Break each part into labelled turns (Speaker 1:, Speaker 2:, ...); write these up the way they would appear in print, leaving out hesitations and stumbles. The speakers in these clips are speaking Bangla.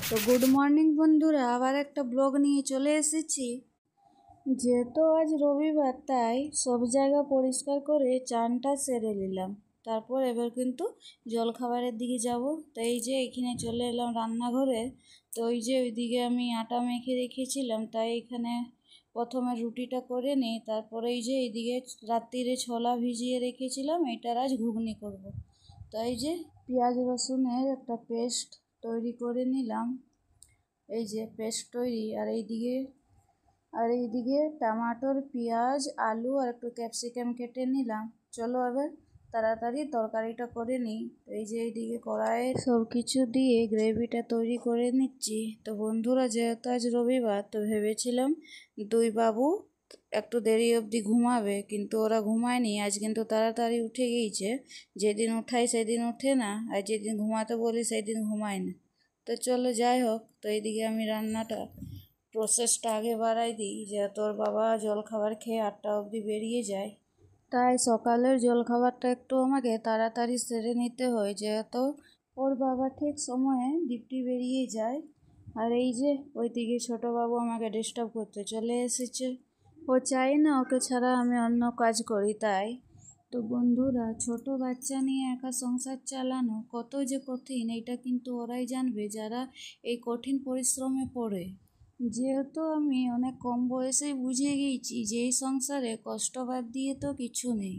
Speaker 1: তো গুড মর্নিং বন্ধুরা, আবার একটা ব্লগ নিয়ে চলে এসেছি। যেহেতু আজ রবিবার, তাই সব জায়গা পরিষ্কার করে চানটা সেরে নিলাম। তারপর এবার কিন্তু জলখাবারের দিকে যাব। তো এই যে এখানে চলে এলাম রান্নাঘরে। তো ওই যে ওইদিকে আমি আটা মেখে রেখেছিলাম, তাই এখানে প্রথমে রুটিটা করে নিই। তারপরে এই যে এইদিকে রাত্রিরে ছোলা ভিজিয়ে রেখেছিলাম, এটার আজ ঘুগনি করব। তো এই যে পেঁয়াজ রসুনের একটা পেস্ট তৈরি করে নিলাম। এই যে পেস্ট তৈরি। আর এইদিকে টমাটোর, পেঁয়াজ, আলু আর একটু ক্যাপসিকাম কেটে নিলাম। চলো এবার তাড়াতাড়ি তরকারিটা করে নিই। তো এই যে এইদিকে কড়াইয়ে সব কিছু দিয়ে গ্রেভিটা তৈরি করে নিচ্ছি। তো বন্ধুরা, যেহেতু আজ রবিবার, তো ভেবেছিলাম দুই বাবু একটু দেরি অবধি ঘুমাবে, কিন্তু ওরা ঘুমায়নি। আজ কিন্তু তাড়াতাড়ি উঠে গিয়েছে। যেদিন উঠাই সেদিন উঠে না, আর যেদিন ঘুমাতে বলি সেদিন ঘুমায় না। তো চলো যাই হোক। তো এইদিকে আমি রান্নাটা প্রসেসটা আগে বাড়াই দিই, যেহেতু ওর বাবা জলখাবার খেয়ে 8টা অবধি বেরিয়ে যায়। তাই সকালের জলখাবারটা একটু আমাকে তাড়াতাড়ি সেরে নিতে হয়, যেহেতু ওর বাবা ঠিক সময়ে ডিউটি বেরিয়ে যায়। আর এই যে ওইদিকে ছোটোবাবু আমাকে ডিস্টার্ব করতে চলে এসেছে। ও চাই না ওকে ছাড়া আমি অন্য কাজ করি, তাই। তো বন্ধুরা, ছোট বাচ্চা নিয়ে একা সংসার চালানো কত যে কঠিন, এটা কিন্তু ওরাই জানবে যারা এই কঠিন পরিশ্রমে পড়ে। যেহেতু আমি অনেক কম বয়সেই বুঝে গিয়েছি যে এই সংসারে কষ্ট বাদ দিয়ে তো কিছু নেই।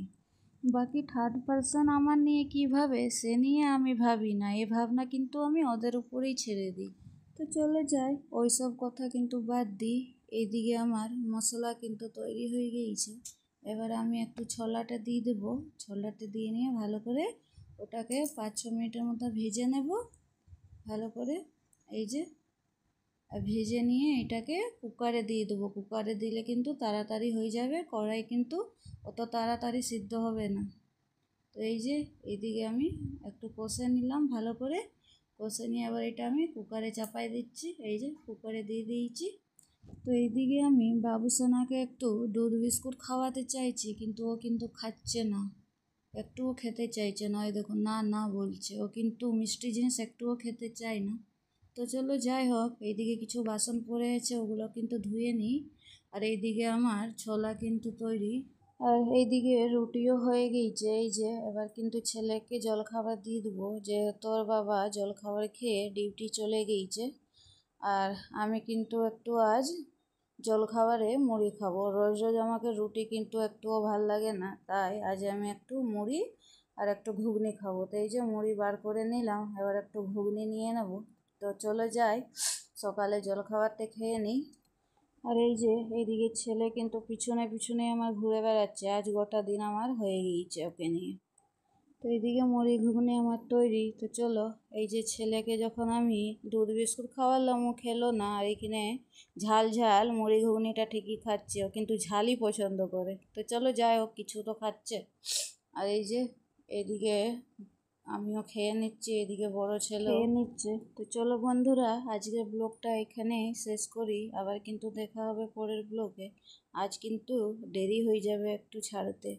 Speaker 1: বাকি থার্ড পারসন আমার নিয়ে কী ভাবে, সে নিয়ে আমি ভাবি না। এ ভাবনা কিন্তু আমি ওদের উপরেই ছেড়ে দিই। তো চলে যাই, ওই সব কথা কিন্তু বাদ দিই। এইদিকে আমার মশলা কিন্তু তৈরি হয়ে গিয়েছে। এবার আমি একটু ছোলাটা দিয়ে দেবো। ছোলাটা দিয়ে নিয়ে ভালো করে ওটাকে 5-6 মিনিটের মতো ভেজে নেব ভালো করে। এই যে ভেজে নিয়ে এটাকে কুকারে দিয়ে দেবো। কুকারে দিলে কিন্তু তাড়াতাড়ি হয়ে যাবে, কড়াই কিন্তু অত তাড়াতাড়ি সিদ্ধ হবে না। তো এই যে এইদিকে আমি একটু কষে নিলাম ভালো করে। কষে নিয়ে আবার এটা আমি কুকারে চাপাই দিচ্ছি। এই যে কুকারে দিয়ে দিয়েছি। তো এইদিকে আমি বাবুসোনাকে একটু দুধ বিস্কুট খাওয়াতে চাইছি, কিন্তু ও কিন্তু খাচ্ছে না, একটুও খেতে চাইছে না। ওই দেখুন, না না বলছে। ও কিন্তু মিষ্টি জিনিস একটুও খেতে চায় না। তো চলো যাই হোক, এইদিকে কিছু বাসন পড়ে আছে, ওগুলো কিন্তু ধুয়ে নিই। আর এইদিকে আমার ছোলা কিন্তু তৈরি। আর এইদিকে রুটিও হয়ে গিয়েছে। এই যে এবার কিন্তু ছেলেকে জলখাবার দিয়ে দেবো, যেহেতু ওর বাবা জলখাবার খেয়ে ডিউটি চলে গিয়েছে। আর আমি কিন্তু একটু আজ জলখাবারে মুড়ি খাবো। রোজ রোজ আমাকে রুটি কিন্তু একটুও ভাল লাগে না, তাই আজ আমি একটু মুড়ি আর একটু ঘুগনি খাবো। তো এই যে মুড়ি বার করে নিলাম, এবার একটু ঘুগনি নিয়ে নেব। তো চলে যাই, সকালে জলখাবারটা খেয়ে নিই। আর এই যে এইদিকে ছেলে কিন্তু পিছনে পিছনে আমার ঘুরে বেড়াচ্ছে। আজ গোটা দিন আমার হয়ে গিয়েছে ওকে নিয়ে। তো এইদিকে মুড়ি ঘুগনি আমার তৈরি। তো চলো, এই যে ছেলেকে যখন আমি দুধ বিস্কুট খাওয়ালাম, ও খেলো না। আর এখানে ঝাল ঝাল মুড়ি ঘুগনিটা ঠিকই খাচ্ছে, ও কিন্তু ঝালই পছন্দ করে। তো চলো যাই হোক, কিছু তো খাচ্ছে। আর এই যে এদিকে আমিও খেয়ে নিচ্ছি, এদিকে বড় ছেলে খেয়ে নিচ্ছে। তো চলো বন্ধুরা, আজকের ব্লগটা এখানেই শেষ করি। আবার কিন্তু দেখা হবে পরের ব্লগে। আজ কিন্তু দেরি হয়ে যাবে একটু ছাড়তে।